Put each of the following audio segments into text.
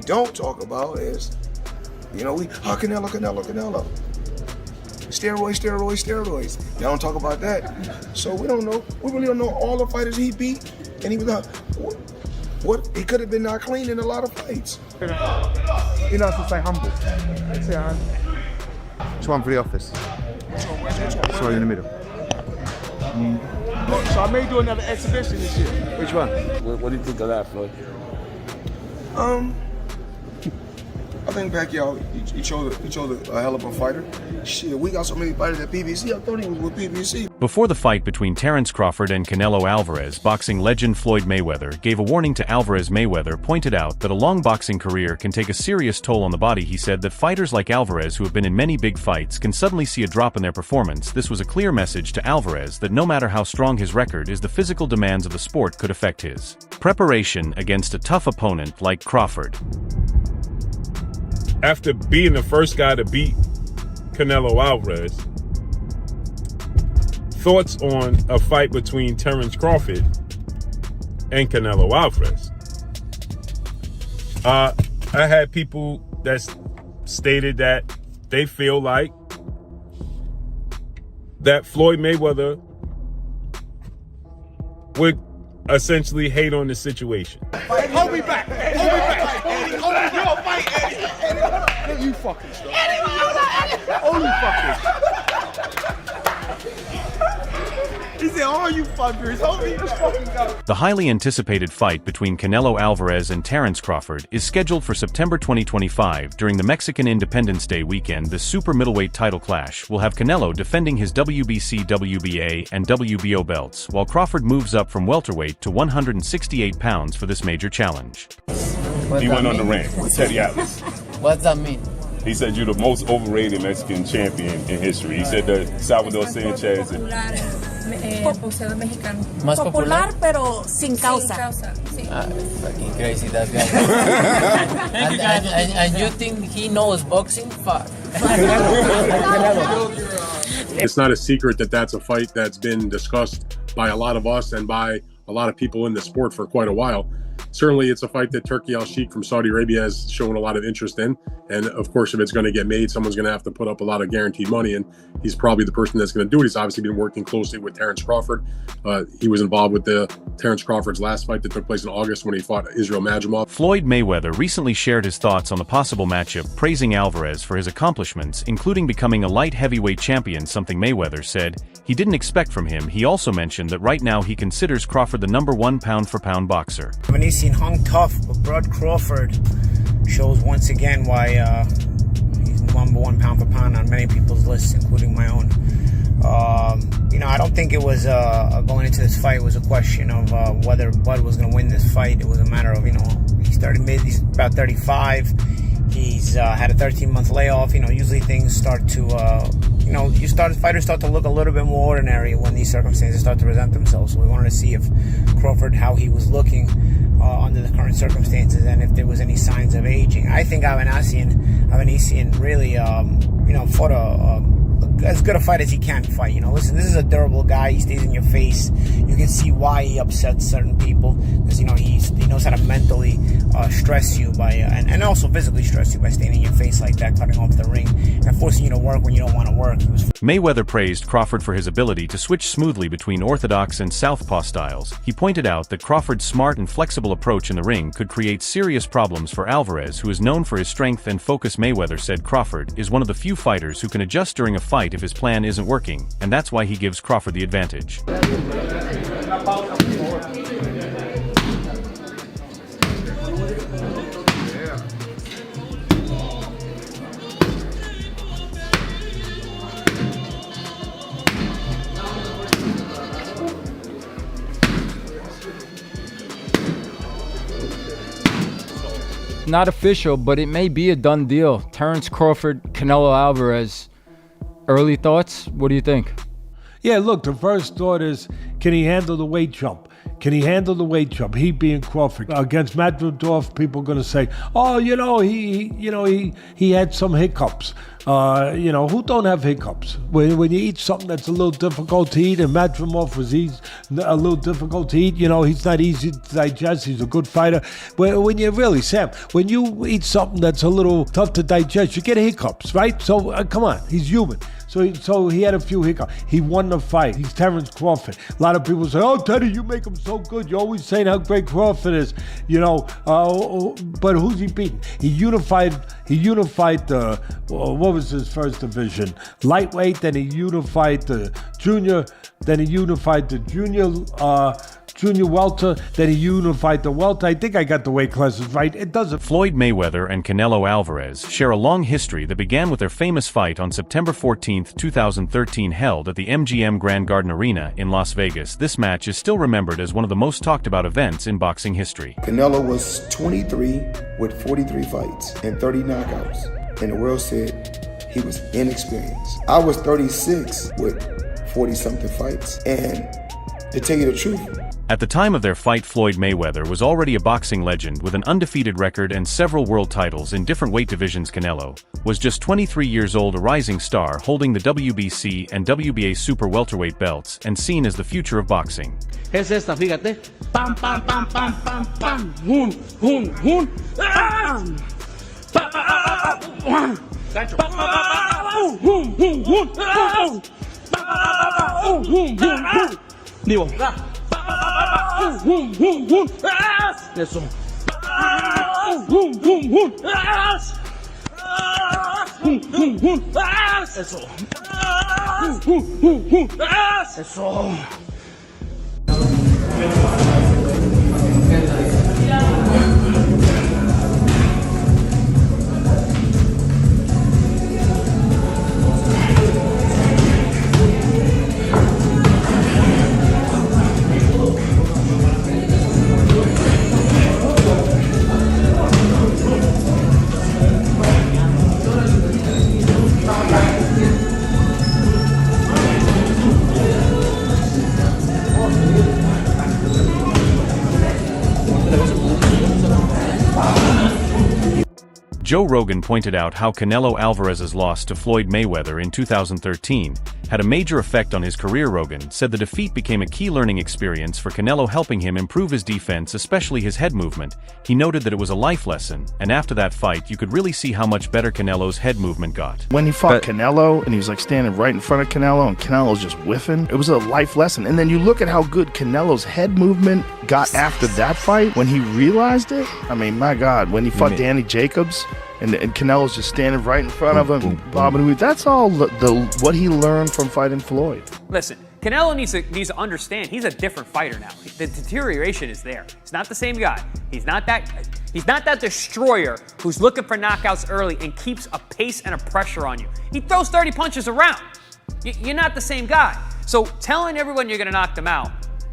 don't talk about is, Canelo. Steroids. They don't talk about that. So we don't know. We really don't know all the fighters he beat. And he was not, he could have been not clean in a lot of fights. To stay humble. Which one for the office? Sorry, in the middle. So I may do another exhibition this year. Which one? What do you think of that, Floyd? I think Pacquiao, he chose a hell of a fighter. Shit, we got so many fighters at PBC, I thought he was with PBC. Before the fight between Terence Crawford and Canelo Alvarez, boxing legend Floyd Mayweather gave a warning to Alvarez. Mayweather pointed out that a long boxing career can take a serious toll on the body. He said that fighters like Alvarez, who have been in many big fights, can suddenly see a drop in their performance. This was a clear message to Alvarez that no matter how strong his record is, the physical demands of the sport could affect his preparation against a tough opponent like Crawford. After being the first guy to beat Canelo Alvarez, thoughts on a fight between Terence Crawford and Canelo Alvarez. I had people that stated that they feel like that Floyd Mayweather would essentially hate on the situation. Hold me back. You'll fight Eddie. You fucking stuff. Oh, you fuckers. He said, "Oh, you fuckers, hold me the fucking go." The highly anticipated fight between Canelo Alvarez and Terence Crawford is scheduled for September 2025 during the Mexican Independence Day weekend. The super middleweight title clash will have Canelo defending his WBC, WBA, and WBO belts, while Crawford moves up from welterweight to 168 pounds for this major challenge. He went on the rant with Teddy Atlas. What's that mean? He said you're the most overrated Mexican champion in history. He said that Salvador Sanchez and boxeador mexicano. Más popular, pero sin causa. Sí. Fucking crazy, that guy. and you think he knows boxing? Fuck. It's not a secret that that's a fight that's been discussed by a lot of us and by a lot of people in the sport for quite a while. Certainly, it's a fight that Turki Al-Sheikh from Saudi Arabia has shown a lot of interest in. And of course, if it's going to get made, someone's going to have to put up a lot of guaranteed money. And he's probably the person that's going to do it. He's obviously been working closely with Terence Crawford. He was involved with Terence Crawford's last fight that took place in August when he fought Israel Madrimov. Floyd Mayweather recently shared his thoughts on the possible matchup, praising Alvarez for his accomplishments, including becoming a light heavyweight champion, something Mayweather said he didn't expect from him. He also mentioned that right now he considers Crawford the #1 pound-for-pound boxer. When he's seen hung tough, but Bud Crawford shows once again why he's #1 pound for pound on many people's lists, including my own. I don't think it was going into this fight was a question of whether Bud was going to win this fight. It was a matter of, he's about 35. He's had a 13-month layoff. Usually things start to, fighters start to look a little bit more ordinary when these circumstances start to present themselves. So we wanted to see if Crawford, how he was looking under the current circumstances, and if there was any signs of aging. I think Avanesian really, fought as good a fight as he can fight. Listen, this is a durable guy. He stays in your face. You can see why he upsets certain people because he knows how to mentally stress you by and also physically stress you by staying in your face like that, cutting off the ring and forcing you to work when you don't want to work. Mayweather praised Crawford for his ability to switch smoothly between orthodox and southpaw styles. He pointed out that Crawford's smart and flexible approach in the ring could create serious problems for Alvarez, who is known for his strength and focus. Mayweather said Crawford is one of the few fighters who can adjust during a fight if his plan isn't working, and that's why he gives Crawford the advantage. Not official, but it may be a done deal. Terence Crawford, Canelo Alvarez. Early thoughts? What do you think? Yeah, look, the first thought is, can he handle the weight jump? Can he handle the weight jump? He being Crawford against Madridov, people are going to say, "Oh, he had some hiccups." Who don't have hiccups? When you eat something that's a little difficult to eat, and Madrimov was a little difficult to eat. He's not easy to digest. He's a good fighter. When you eat something that's a little tough to digest, you get hiccups, right? So come on, he's human. So he had a few hiccups. He won the fight. He's Terence Crawford. A lot of people say, "Oh, Teddy, you make him so good. You're always saying how great Crawford is." But who's he beating? He unified the what was his first division? Lightweight. Then he unified the junior. Then he unified the junior welter, then he unified the welter. I think I got the weight classes right. It doesn't. Floyd Mayweather and Canelo Alvarez share a long history that began with their famous fight on September 14, 2013, held at the MGM Grand Garden Arena in Las Vegas. This match is still remembered as one of the most talked about events in boxing history. Canelo was 23 with 43 fights and 30 knockouts, and the world said he was inexperienced. I was 36 with 40-something fights, and to tell you the truth, at the time of their fight, Floyd Mayweather was already a boxing legend with an undefeated record and several world titles in different weight divisions. Canelo was just 23 years old, a rising star holding the WBC and WBA super welterweight belts and seen as the future of boxing. Es esta, fíjate. Pam, pam, pam, pam, pam, pam. Hun, hun, hun. Gancho. Hun, hun, hun. Digo. Eso. Eso. Eso. Joe Rogan pointed out how Canelo Alvarez's loss to Floyd Mayweather in 2013 had a major effect on his career. Rogan said the defeat became a key learning experience for Canelo, helping him improve his defense, especially his head movement. He noted that it was a life lesson, and after that fight, you could really see how much better Canelo's head movement got. When he fought Canelo, and he was like standing right in front of Canelo, and Canelo's just whiffing, it was a life lesson. And then you look at how good Canelo's head movement got after that fight, when he realized it. I mean, my God, when he fought Danny Jacobs, and Canelo's just standing right in front of him, bobbing. That's all what he learned from fighting Floyd. Listen, Canelo needs to understand he's a different fighter now. The deterioration is there. He's not the same guy. He's not that destroyer who's looking for knockouts early and keeps a pace and a pressure on you. He throws 30 punches around. You're not the same guy. So telling everyone you're going to knock them out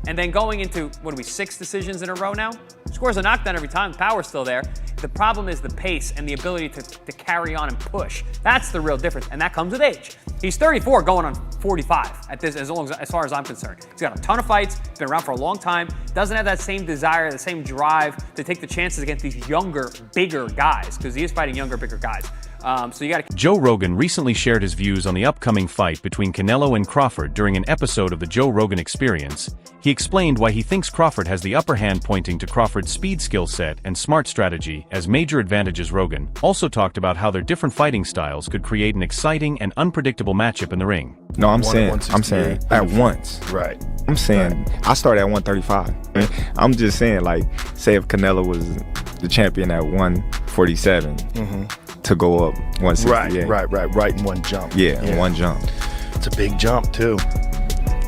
and then going into, 6 decisions in a row now? Scores a knockdown every time, the power's still there. The problem is the pace and the ability to carry on and push. That's the real difference, and that comes with age. He's 34 going on 45 at this, as far as I'm concerned. He's got a ton of fights, been around for a long time, doesn't have that same desire, the same drive to take the chances against these younger, bigger guys, because he is fighting younger, bigger guys. So you got to. Joe Rogan recently shared his views on the upcoming fight between Canelo and Crawford during an episode of the Joe Rogan Experience. He explained why he thinks Crawford has the upper hand, pointing to Crawford's speed, skill set, and smart strategy as major advantages. Rogan also talked about how their different fighting styles could create an exciting and unpredictable matchup in the ring. No, I'm saying at once. Right. I'm saying I started at 135. I'm just saying, like, say if Canelo was the champion at 147. To go up 168. Right in one jump. Yeah, in one jump. It's a big jump too.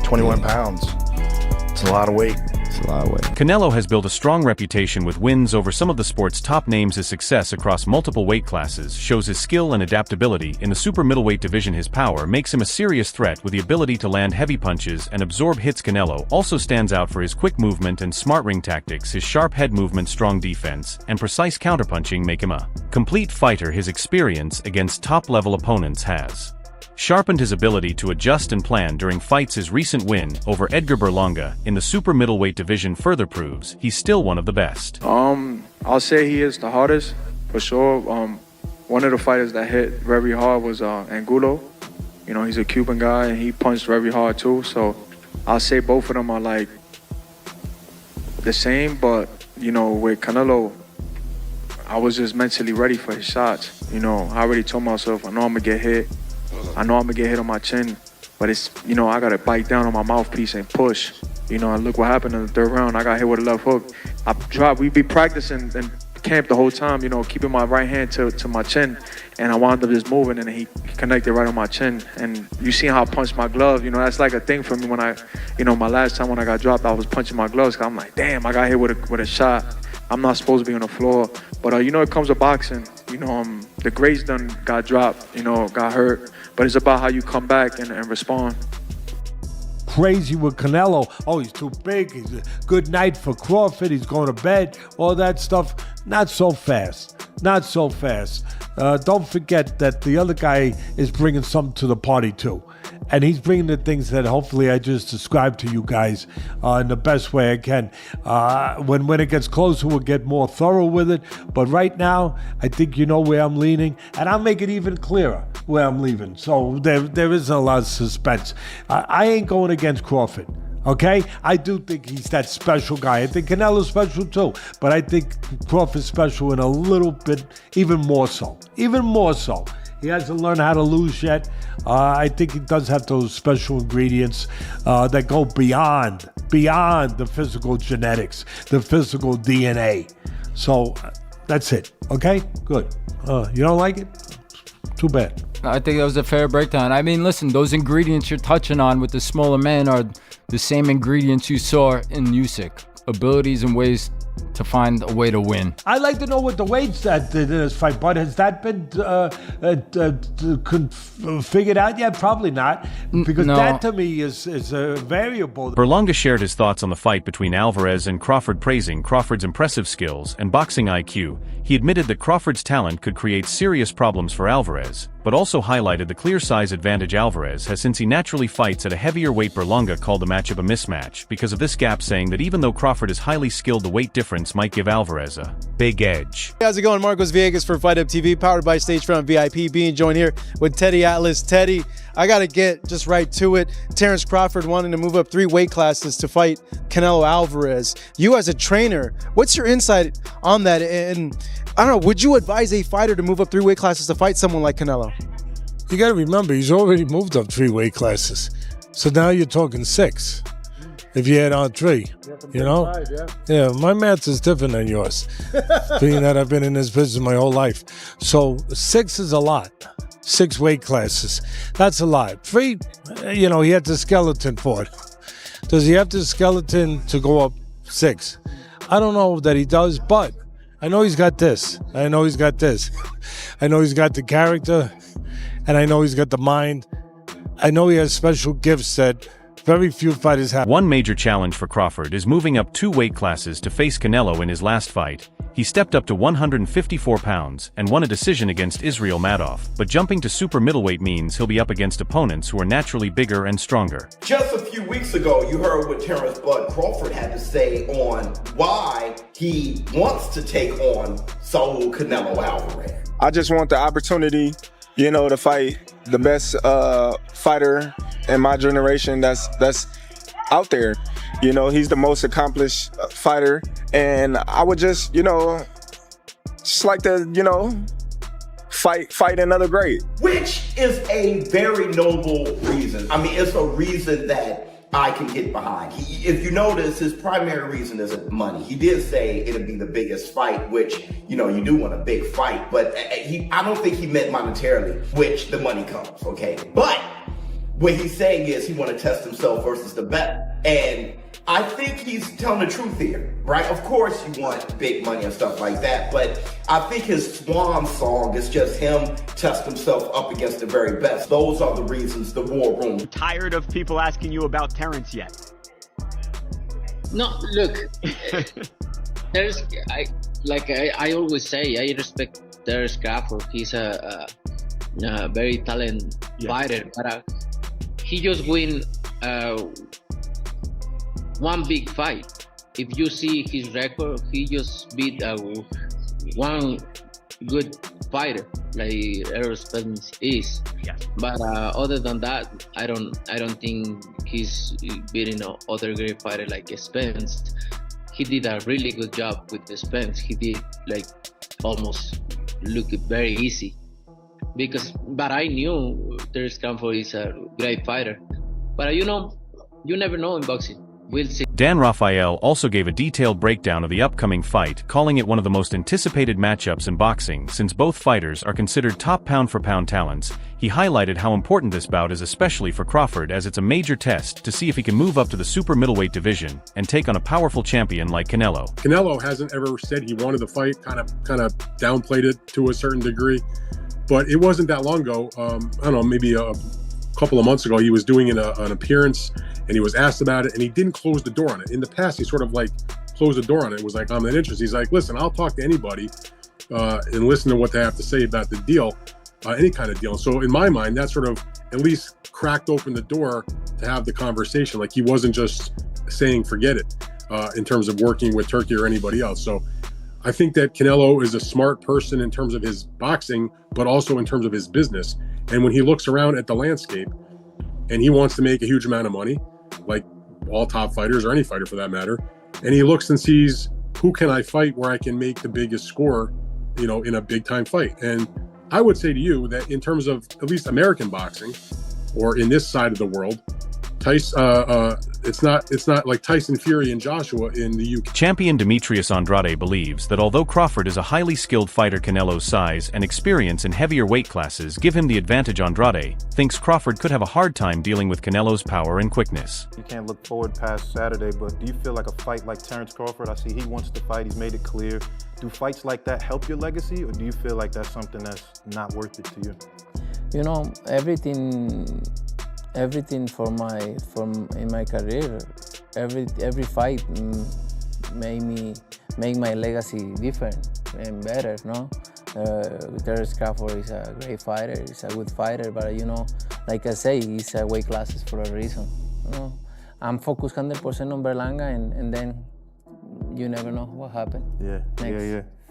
21 pounds. It's a lot of weight. It's a lot of weight. Canelo has built a strong reputation with wins over some of the sport's top names. His success across multiple weight classes shows his skill and adaptability in the super middleweight division. His power makes him a serious threat with the ability to land heavy punches and absorb hits. Canelo also stands out for his quick movement and smart ring tactics. His sharp head movement, strong defense, and precise counterpunching make him a complete fighter. His experience against top-level opponents has sharpened his ability to adjust and plan during fights. His recent win over Edgar Berlanga in the super middleweight division further proves he's still one of the best. I'll say he is the hardest, for sure. One of the fighters that hit very hard was Angulo. You know, he's a Cuban guy, and he punched very hard too. So I'll say both of them are like the same, but, you know, with Canelo, I was just mentally ready for his shots. You know, I already told myself, I know I'm gonna get hit. I know I'm gonna get hit on my chin, but it's, you know, I gotta bite down on my mouthpiece and push. You know, and look what happened in the third round. I got hit with a left hook. I dropped. We'd be practicing in camp the whole time, you know, keeping my right hand to my chin, and I wound up just moving, and he connected right on my chin. And you see how I punched my glove. You know, that's like a thing for me when I, you know, my last time when I got dropped, I was punching my gloves. Cause I'm like, damn, I got hit with a shot. I'm not supposed to be on the floor. But, you know, it comes to boxing. You know, the greats done got dropped, you know, got hurt. But it's about how you come back and respond. Crazy with Canelo. Oh, he's too big. He's a good night for Crawford. He's going to bed. All that stuff. Not so fast. Not so fast. Don't forget that the other guy is bringing something to the party too. And he's bringing the things that hopefully I just described to you guys in the best way I can. When it gets closer, we'll get more thorough with it. But right now, I think you know where I'm leaning. And I'll make it even clearer where I'm leaving. So there isn't a lot of suspense. I ain't going against Crawford. Okay? I do think he's that special guy. I think Canelo's special too. But I think Crawford's special in a little bit, even more so. Even more so. He hasn't learned how to lose yet. I think he does have those special ingredients that go beyond the physical genetics, the physical DNA. So that's it. Okay? Good. You don't like it? Too bad. I think that was a fair breakdown. I mean, listen, those ingredients you're touching on with the smaller man are the same ingredients you saw in Usyk. Abilities and ways to find a way to win. I'd like to know what the weight's at in this fight, but has that been figured out yet? Probably not, because no. That to me is a variable. Berlanga shared his thoughts on the fight between Alvarez and Crawford, praising Crawford's impressive skills and boxing IQ. He admitted that Crawford's talent could create serious problems for Alvarez, but also highlighted the clear size advantage Alvarez has since he naturally fights at a heavier weight. Berlanga called the matchup a mismatch because of this gap, saying that even though Crawford is highly skilled, the weight difference might give Alvarez a big edge. How's it going? Marcos Villegas for Fight Up TV, powered by Stagefront VIP, being joined here with Teddy Atlas. Teddy, I gotta get just right to it. Terence Crawford wanting to move up 3 weight classes to fight Canelo Alvarez. You as a trainer, what's your insight on that? And I don't know, would you advise a fighter to move up 3 weight classes to fight someone like Canelo? You gotta remember, he's already moved up 3 weight classes. So now you're talking 6. If you add on 3, you know? 5, yeah, my math is different than yours, being that I've been in this business my whole life. So 6 is a lot. 6 weight classes. That's a lot. 3, you know, he had the skeleton for it. Does he have the skeleton to go up 6? I don't know that he does, but I know he's got this. I know he's got this. I know he's got the character, and I know he's got the mind. I know he has special gifts that very few fighters have. One major challenge for Crawford is moving up 2 weight classes to face Canelo in his last fight. He stepped up to 154 pounds and won a decision against Israel Madoff, but jumping to super middleweight means he'll be up against opponents who are naturally bigger and stronger. Just a few weeks ago, you heard what Terence "Bud" Crawford had to say on why he wants to take on Saul Canelo Alvarez. I just want the opportunity, you know, to fight the best fighter in my generation that's out there. You know, he's the most accomplished fighter, and I would just, you know, just like to, you know, fight another great. Which is a very noble reason. I mean, it's a reason that I can get behind. If you notice, his primary reason isn't money. He did say it'd be the biggest fight, which, you know, you do want a big fight, but I don't think he meant monetarily, which the money comes, okay? But what he's saying is he want to test himself versus the best. And I think he's telling the truth here, right? Of course you want big money and stuff like that, but I think his swan song is just him test himself up against the very best. Those are the reasons, the war room. Tired of people asking you about Terence yet? No, look, I always say, I respect Terence Crawford. He's a very talented fighter, but he just win one big fight. If you see his record, he just beat one good fighter like Errol Spence is. But other than that, I don't think he's beating other great fighter like Spence. He did a really good job with the Spence. He did like almost look very easy. But I knew Terence Crawford is a great fighter. But you never know in boxing. We'll see. Dan Rafael also gave a detailed breakdown of the upcoming fight, calling it one of the most anticipated matchups in boxing since both fighters are considered top pound-for-pound talents. He highlighted how important this bout is especially for Crawford, as it's a major test to see if he can move up to the super middleweight division and take on a powerful champion like Canelo. Canelo hasn't ever said he wanted the fight, kind of downplayed it to a certain degree. But it wasn't that long ago, I don't know, maybe a couple of months ago, he was doing an appearance and he was asked about it and he didn't close the door on it. In the past, he sort of like closed the door on it. It was like, I'm not interested. He's like, listen, I'll talk to anybody and listen to what they have to say about the deal, any kind of deal. So in my mind, that sort of at least cracked open the door to have the conversation. Like he wasn't just saying, forget it, in terms of working with Turkey or anybody else. So I think that Canelo is a smart person in terms of his boxing, but also in terms of his business. And when he looks around at the landscape and he wants to make a huge amount of money, like all top fighters or any fighter for that matter, and he looks and sees, who can I fight where I can make the biggest score, in a big time fight? And I would say to you that in terms of at least American boxing, or in this side of the world, it's not like Tyson Fury and Joshua in the UK. Champion Demetrius Andrade believes that although Crawford is a highly skilled fighter, Canelo's size and experience in heavier weight classes give him the advantage. Andrade thinks Crawford could have a hard time dealing with Canelo's power and quickness. You can't look forward past Saturday, but do you feel like a fight like Terence Crawford? I see he wants to fight, he's made it clear. Do fights like that help your legacy, or do you feel like that's something that's not worth it to you? Everything in my career, every fight make my legacy different and better, no? Terence Crawford is a great fighter, he's a good fighter, but like I say, he's a weight classes for a reason. I'm focused 100% on Berlanga, and then you never know what happened. Yeah.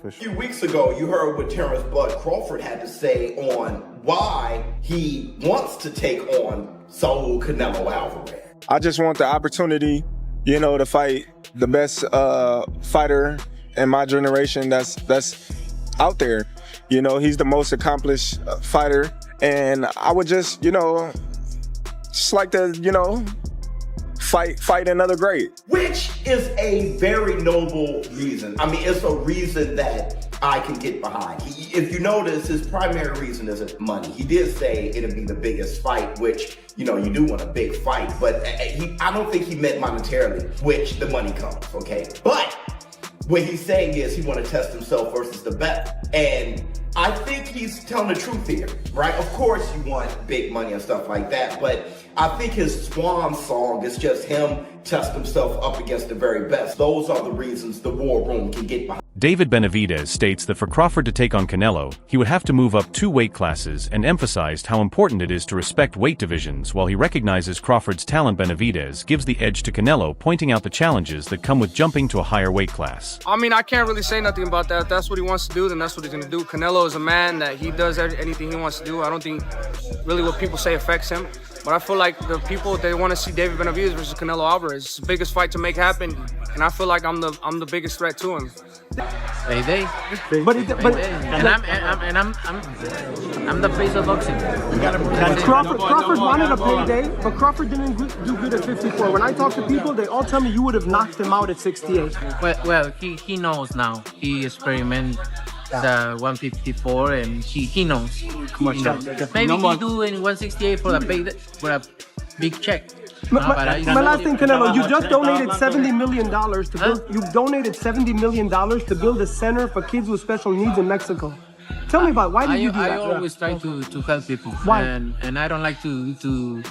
A few weeks ago, you heard what Terence Bud Crawford had to say on why he wants to take on Saul Canelo Alvarez. I just want the opportunity, to fight the best fighter in my generation that's out there. He's the most accomplished fighter, and I would just like to, fight another great. Which is a very noble reason. I mean, it's a reason that I can get behind. If you notice, his primary reason isn't money. He did say it'll be the biggest fight, which, you do want a big fight, but I don't think he meant monetarily, which the money comes, okay? But what he's saying is he want to test himself versus the best. And I think he's telling the truth here, right? Of course you want big money and stuff like that, but I think his swan song is just him test himself up against the very best. Those are the reasons the war room can get behind. David Benavidez states that for Crawford to take on Canelo, he would have to move up 2 weight classes, and emphasized how important it is to respect weight divisions. While he recognizes Crawford's talent, Benavidez gives the edge to Canelo, pointing out the challenges that come with jumping to a higher weight class. I mean, I can't really say nothing about that. If that's what he wants to do, then that's what he's going to do. Canelo is a man that he does anything he wants to do. I don't think really what people say affects him. But I feel like the people, they want to see David Benavidez versus Canelo Alvarez. It's the biggest fight to make happen, and I feel like I'm the biggest threat to him. Payday. I'm the face of boxing. Crawford wanted a payday, but Crawford didn't do good at 54. When I talk to people, they all tell me you would have knocked him out at 68. Well, he knows now. He experiment the 154, and he knows. Maybe he do in 168 for a big check. My last thing, Canelo, you just donated $70 million to build. You donated $70 million to build a center for kids with special needs in Mexico. Tell me about why did you do that? I always try to help people. Why? And I don't like to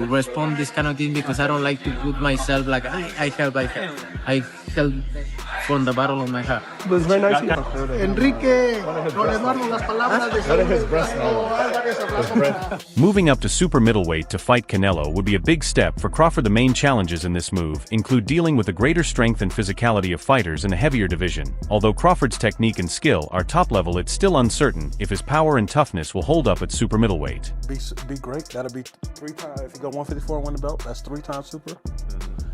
respond this kind of thing because I don't like to put myself like I help from the bottom of my heart. It was very nice. Enrique, Don Eduardo, las palabras de Moving up to super middleweight to fight Canelo would be a big step for Crawford. The main challenges in this move include dealing with the greater strength and physicality of fighters in a heavier division. Although Crawford's technique and skill are top level, it's still uncertain if his power and toughness will hold up at super middleweight. Be great. That'll be 3 times. If you go 154 and win the belt, that's 3 times super.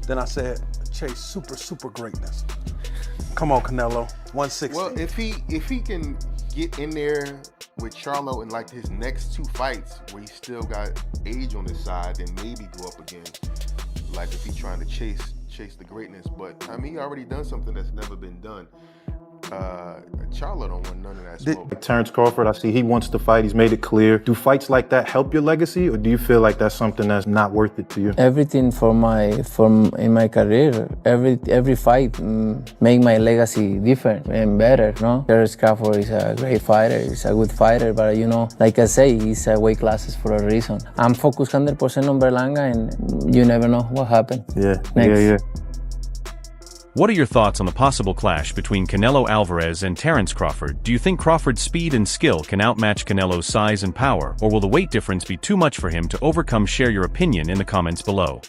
Then I said, chase super greatness. Come on, Canelo, 160. Well, if he can get in there with Charlo in like his next 2 fights, where he still got age on his side, then maybe go up again. Like if he's trying to chase the greatness, but I mean, he already done something that's never been done. Charlo don't want none of that smoke. Terence Crawford, I see he wants to fight. He's made it clear. Do fights like that help your legacy, or do you feel like that's something that's not worth it to you? Everything in my career, every fight make my legacy different and better. No, Terence Crawford is a great fighter. He's a good fighter, but you know, like I say, he's a weight classes for a reason. I'm focused 100% on Berlanga, and you never know what happened. Yeah, next. yeah. What are your thoughts on the possible clash between Canelo Alvarez and Terence Crawford? Do you think Crawford's speed and skill can outmatch Canelo's size and power, or will the weight difference be too much for him to overcome? Share your opinion in the comments below.